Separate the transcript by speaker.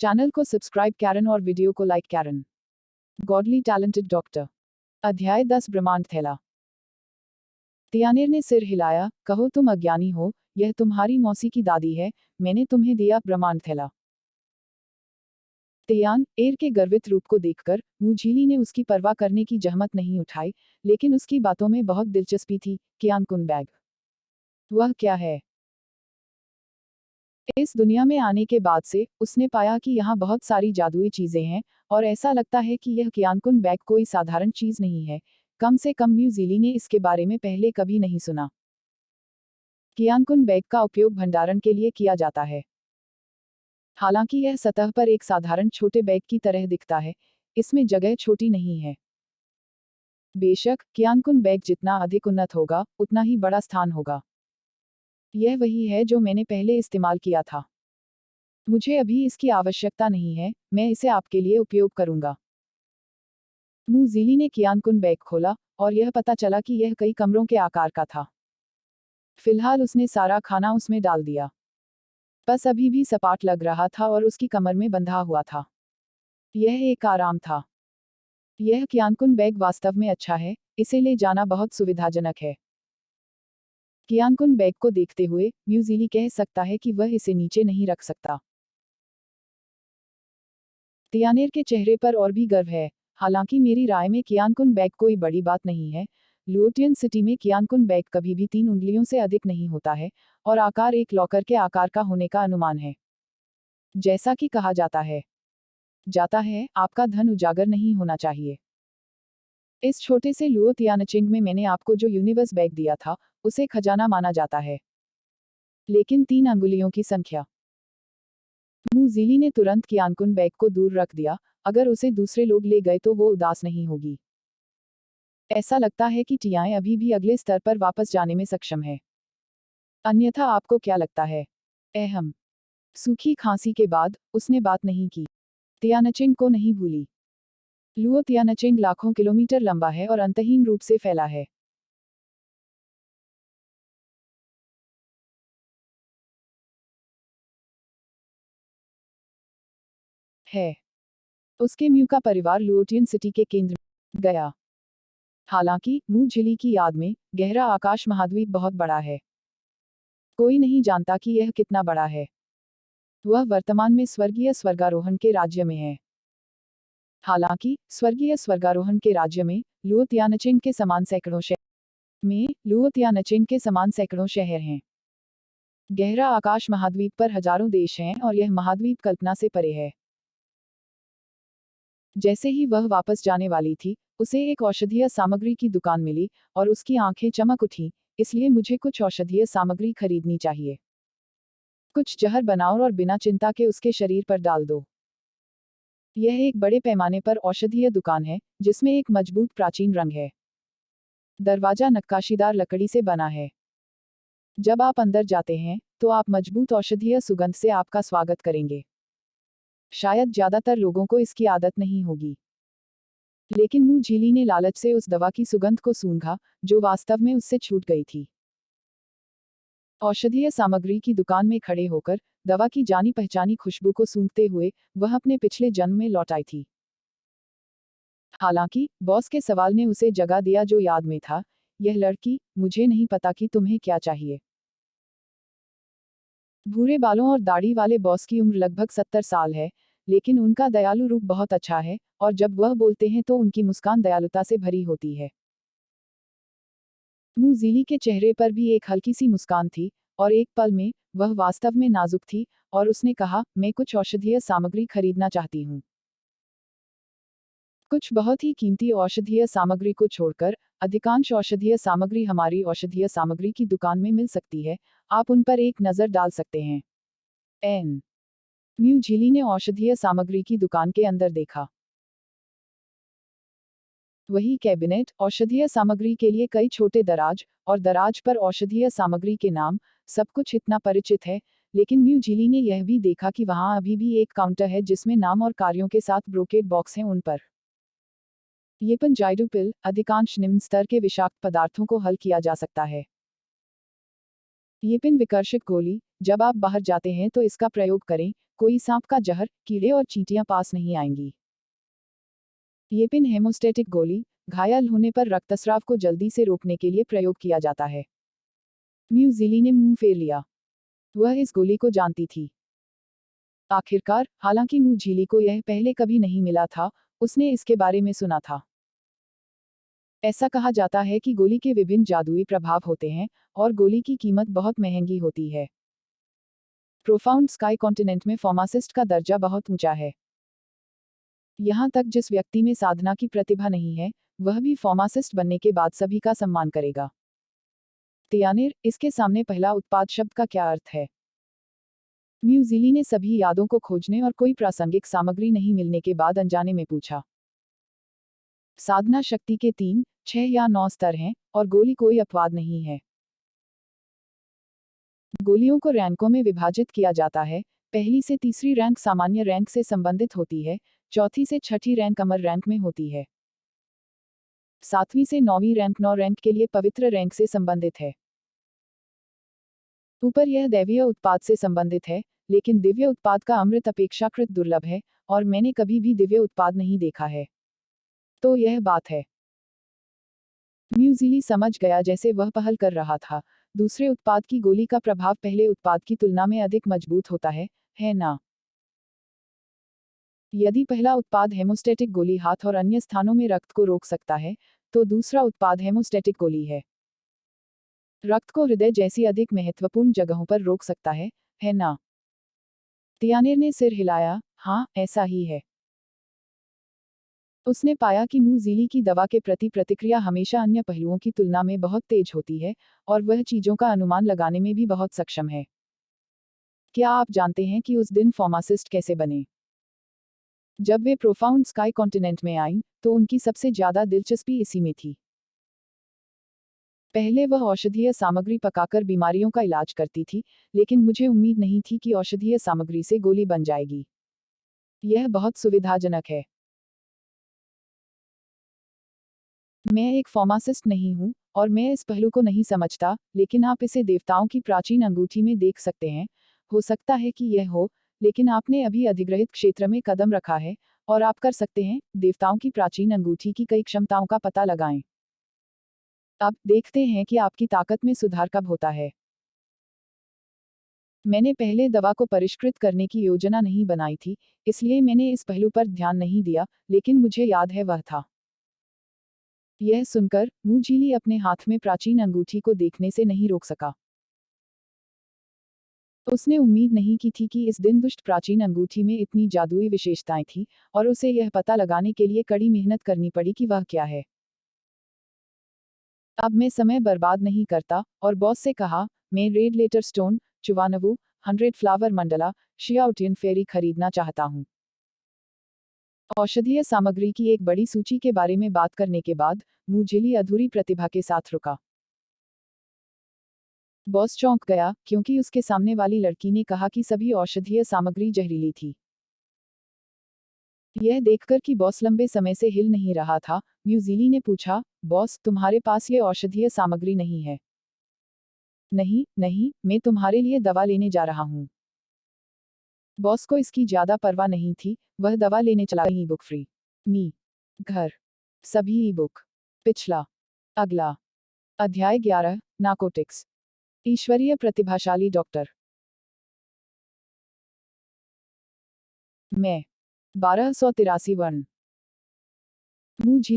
Speaker 1: Channel को subscribe कैरन और वीडियो को लाइक कैरन। Godly talented doctor. अध्याय 10 ब्रह्मांड थैला। तियानेर ने सिर हिलाया, कहो तुम अज्ञानी हो, यह तुम्हारी मौसी की दादी है, मैंने तुम्हें दिया ब्रह्मांड थैला। तियान एर के गर्वित रूप को देखकर मुझीली ने उसकी परवाह करने की जहमत नहीं उठाई, लेकिन उसकी बातों में बहुत दिलचस्पी थी। Qiankun bag. वह क्या है? इस दुनिया में आने के बाद से उसने पाया कि यहाँ बहुत सारी जादुई चीजें हैं, और ऐसा लगता है कि यह कियानकुन बैग कोई साधारण चीज नहीं है। कम से कम म्यूजिली ने इसके बारे में पहले कभी नहीं सुना। कियानकुन बैग का उपयोग भंडारण के लिए किया जाता है। हालांकि यह सतह पर एक साधारण छोटे बैग की तरह दिखता है, इसमें जगह छोटी नहीं है। बेशक कियानकुन बैग जितना अधिक उन्नत होगा, उतना ही बड़ा स्थान होगा। यह वही है जो मैंने पहले इस्तेमाल किया था। मुझे अभी इसकी आवश्यकता नहीं है, मैं इसे आपके लिए उपयोग करूंगा। मुजीली ने कियानकुन बैग खोला, और यह पता चला कि यह कई कमरों के आकार का था। फिलहाल उसने सारा खाना उसमें डाल दिया। बस अभी भी सपाट लग रहा था और उसकी कमर में बंधा हुआ था। यह एक आराम था। यह कियानकुन बैग वास्तव में अच्छा है, इसे ले जाना बहुत सुविधाजनक है। कियानकुन बैग को देखते हुए म्यूजिली कह सकता है कि वह इसे नीचे नहीं रख सकता। तियानेर के चेहरे पर और भी गर्व है। हालांकि मेरी राय में कियानकुन बैग कोई बड़ी बात नहीं है। लुओटियन सिटी में कियानकुन बैग कभी भी 3 उंगलियों से अधिक नहीं होता है, और आकार एक लॉकर के आकार का होने का अनुमान है। जैसा कि कहा जाता है, आपका धन उजागर नहीं होना चाहिए। इस छोटे से लुओ तियानचिंग में मैंने आपको जो यूनिवर्स बैग दिया था, उसे खजाना माना जाता है। लेकिन 3 अंगुलियों की संख्या। मुजीली ने तुरंत कियानकुन बैग को दूर रख दिया। अगर उसे दूसरे लोग ले गए तो वो उदास नहीं होगी। ऐसा लगता है कि टियाएं अभी भी अगले स्तर पर वापस जाने में सक्षम है। अन्यथा आपको क्या लगता है? अहम। सूखी खांसी के बाद उसने बात नहीं की। तियानचिंग को नहीं भूली। लुओ तियानचिंग लाखों किलोमीटर लंबा है और अंतहीन रूप से फैला है। उसके म्यू का परिवार लुओटियन सिटी के केंद्र में गया। हालांकि मुंह झिली की याद में गहरा आकाश महाद्वीप बहुत बड़ा है। कोई नहीं जानता कि यह कितना बड़ा है। वह वर्तमान में स्वर्गीय स्वर्गारोहण के राज्य में है। हालांकि स्वर्गीय स्वर्गारोहण के राज्य में लुओ तियानचिंग के समान शहर हैं। गहरा आकाश महाद्वीप पर हजारों देश हैं और यह महाद्वीप कल्पना से परे है। जैसे ही वह वापस जाने वाली थी, उसे एक औषधीय सामग्री की दुकान मिली, और उसकी आंखें चमक उठीं, इसलिए मुझे कुछ औषधीय सामग्री खरीदनी चाहिए। कुछ जहर बनाओ और बिना चिंता के उसके शरीर पर डाल दो। यह एक बड़े पैमाने पर औषधीय दुकान है, जिसमें एक मजबूत प्राचीन रंग है। दरवाजा नक्काशीदार लकड़ी से बना है। जब आप अंदर जाते हैं, तो आप मजबूत औषधीय सुगंध से आपका स्वागत करेंगे। शायद ज्यादातर लोगों को इसकी आदत नहीं होगी। लेकिन मुझीली ने लालच से उस दवा की सुगंध को सूंघा, जो वास्तव में उससे छूट गई थी। औषधीय सामग्री की दुकान में खड़े होकर दवा की जानी पहचानी खुशबू को सूंघते हुए वह अपने पिछले जन्म में लौट आई थी। हालांकि बॉस के सवाल ने उसे जगा दिया जो याद में था। यह लड़की, मुझे नहीं पता कि तुम्हें क्या चाहिए। भूरे बालों और दाढ़ी वाले बॉस की उम्र लगभग 70 साल है, लेकिन उनका दयालु रूप बहुत अच्छा है, और जब वह बोलते हैं तो उनकी मुस्कान दयालुता से भरी होती है। मुजीली के चेहरे पर भी एक हल्की सी मुस्कान थी, और एक पल में वह वास्तव में नाजुक थी, और उसने कहा, मैं कुछ औषधीय सामग्री खरीदना चाहती हूँ। कुछ बहुत ही कीमती औषधीय सामग्री को छोड़कर अधिकांश औषधीय सामग्री हमारी औषधीय सामग्री की दुकान में मिल सकती है। आप उन पर एक नज़र डाल सकते हैं। एन म्यू झीली ने औषधीय सामग्री की दुकान के अंदर देखा। वही कैबिनेट, औषधीय सामग्री के लिए कई छोटे दराज, और दराज पर औषधीय सामग्री के नाम, सब कुछ इतना परिचित है। लेकिन म्यू झीली ने यह भी देखा कि वहां अभी भी एक काउंटर है जिसमें नाम और कार्यों के साथ ब्रोकेड बॉक्स हैं उन पर। ये पंजाइडू पिल, अधिकांश निम्न स्तर के विषाक्त पदार्थों को हल किया जा सकता है। ये पिन विकर्षक गोली, जब आप बाहर जाते हैं तो इसका प्रयोग करें, कोई सांप का जहर, कीड़े और चींटियां पास नहीं आएंगी। ये पिन हेमोस्टेटिक गोली, घायल होने पर रक्तस्राव को जल्दी से रोकने के लिए प्रयोग किया जाता है। म्यूजिली ने मुंह फेर लिया। वह इस गोली को जानती थी। आखिरकार, हालांकि मुझीली को यह पहले कभी नहीं मिला था, उसने इसके बारे में सुना था। ऐसा कहा जाता है कि गोली के विभिन्न जादुई प्रभाव होते हैं, और गोली की कीमत बहुत महंगी होती है। प्रोफाउंड स्काई कॉन्टिनेंट में फार्मासिस्ट का दर्जा बहुत ऊंचा है। यहाँ तक जिस व्यक्ति में साधना की प्रतिभा नहीं है, वह भी फार्मासिस्ट बनने के बाद सभी का सम्मान करेगा। तियानिर, इसके सामने पहला उत्पाद शब्द का क्या अर्थ है? म्यूजिली ने सभी यादों को खोजने और कोई प्रासंगिक सामग्री नहीं मिलने के बाद अनजाने में पूछा। साधना शक्ति के 3, 6 या 9 स्तर हैं, और गोली कोई अपवाद नहीं है। गोलियों को रैंकों में विभाजित किया जाता है। पहली से तीसरी रैंक सामान्य रैंक से संबंधित होती है, चौथी से छठी रैंक अमर रैंक में होती है। 7वीं से 9वीं रैंक 9 रैंक के लिए पवित्र रैंक से संबंधित है। ऊपर यह दैवीय उत्पाद से संबंधित है, लेकिन दिव्य उत्पाद का अमृत अपेक्षाकृत दुर्लभ है, और मैंने कभी भी दिव्य उत्पाद नहीं देखा है। तो यह बात है। म्यूजिली समझ गया जैसे वह पहल कर रहा था। दूसरे उत्पाद की गोली का प्रभाव पहले उत्पाद की तुलना में अधिक मजबूत होता है ना? यदि पहला उत्पाद हेमोस्टेटिक गोली हाथ और अन्य स्थानों में रक्त को रोक सकता है, तो दूसरा उत्पाद हेमोस्टेटिक गोली है। रक्त को हृदय जैसी अधिक महत्वपूर्ण जगहों पर रोक सकता है ना? तियानिर ने सिर हिलाया, हाँ, ऐसा ही है। उसने पाया कि म्यूजिली की दवा के प्रति प्रतिक्रिया हमेशा अन्य पहलुओं की तुलना में बहुत तेज होती है, और वह चीजों का अनुमान लगाने में भी बहुत सक्षम है। क्या आप जानते हैं कि उस दिन फार्मासिस्ट कैसे बने? जब वे प्रोफाउंड स्काई कॉन्टिनेंट में आईं, तो उनकी सबसे ज्यादा दिलचस्पी इसी में थी। पहले वह औषधीय सामग्री पकाकर बीमारियों का इलाज करती थी, लेकिन मुझे उम्मीद नहीं थी कि औषधीय सामग्री से गोली बन जाएगी। यह बहुत सुविधाजनक है। मैं एक फार्मासिस्ट नहीं हूँ, और मैं इस पहलू को नहीं समझता, लेकिन आप इसे देवताओं की प्राचीन अंगूठी में देख सकते हैं। हो सकता है कि यह हो, लेकिन आपने अभी अधिग्रहित क्षेत्र में कदम रखा है, और आप कर सकते हैं, देवताओं की प्राचीन अंगूठी की कई क्षमताओं का पता लगाएं। अब देखते हैं कि आपकी ताकत में सुधार कब होता है। मैंने पहले दवा को परिष्कृत करने की योजना नहीं बनाई थी, इसलिए मैंने इस पहलू पर ध्यान नहीं दिया, लेकिन मुझे याद है वह था। यह सुनकर, मुझीली अपने हाथ में प्राचीन अंगूठी को देखने से नहीं रोक सका। उसने उम्मीद नहीं की थी कि इस दिन दुष्ट प्राचीन अंगूठी में इतनी जादुई विशेषताएं थीं, और उसे यह पता लगाने के लिए कड़ी मेहनत करनी पड़ी कि वह क्या है। अब मैं समय बर्बाद नहीं करता, और बॉस से कहा, मैं रेड लेटर स्टोन, चुवानवु, 100 फ्लावर मंडला, शियाउटियन फेरी खरीदना चाहता हूँ। औषधीय सामग्री की एक बड़ी सूची के बारे में बात करने के बाद, मुझीली अधूरी प्रतिभा के साथ रुका। बॉस चौंक गया, क्योंकि उसके सामने वाली लड़की ने कहा कि सभी औषधीय सामग्री जहरीली थी। यह देखकर कि बॉस लंबे समय से हिल नहीं रहा था, म्यूजिली ने पूछा, बॉस, तुम्हारे पास ये औषधीय सामग्री नहीं है? नहीं, नहीं, मैं तुम्हारे लिए दवा लेने जा रहा हूँ। बॉस को इसकी ज्यादा परवाह नहीं थी, वह दवा लेने चला। ई बुक फ्री मी घर सभी ई बुक। पिछला अगला अध्याय 11, नार्कोटिक्स। ईश्वरीय प्रतिभाशाली डॉक्टर। मैं 1283 वर्ण। मुझे